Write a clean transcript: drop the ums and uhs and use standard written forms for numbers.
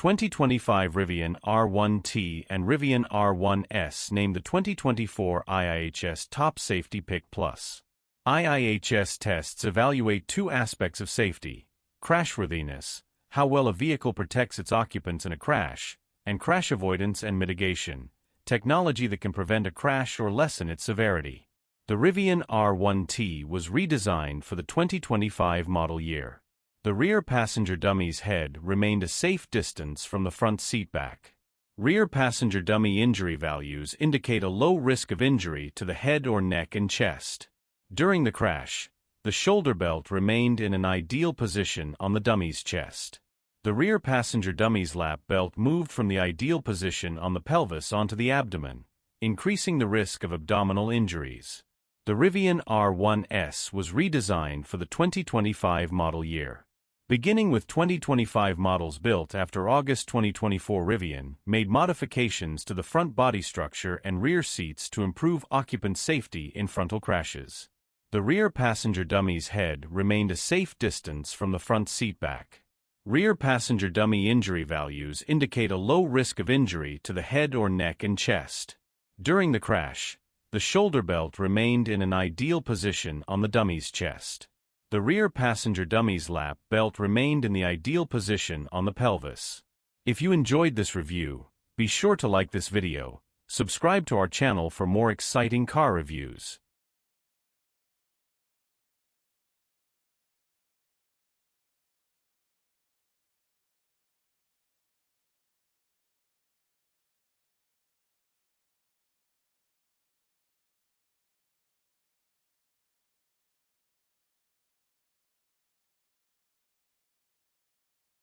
2025 Rivian R1T and Rivian R1S named the 2024 IIHS Top Safety Pick Plus. IIHS tests evaluate two aspects of safety: crashworthiness, how well a vehicle protects its occupants in a crash, and crash avoidance and mitigation, technology that can prevent a crash or lessen its severity. The Rivian R1T was redesigned for the 2025 model year. The rear passenger dummy's head remained a safe distance from the front seat back. Rear passenger dummy injury values indicate a low risk of injury to the head or neck and chest. During the crash, the shoulder belt remained in an ideal position on the dummy's chest. The rear passenger dummy's lap belt moved from the ideal position on the pelvis onto the abdomen, increasing the risk of abdominal injuries. The Rivian R1S was redesigned for the 2025 model year. Beginning with 2025 models built after August 2024, Rivian made modifications to the front body structure and rear seats to improve occupant safety in frontal crashes. The rear passenger dummy's head remained a safe distance from the front seat back. Rear passenger dummy injury values indicate a low risk of injury to the head or neck and chest. During the crash, the shoulder belt remained in an ideal position on the dummy's chest. The rear passenger dummy's lap belt remained in the ideal position on the pelvis. If you enjoyed this review, be sure to like this video, subscribe to our channel for more exciting car reviews.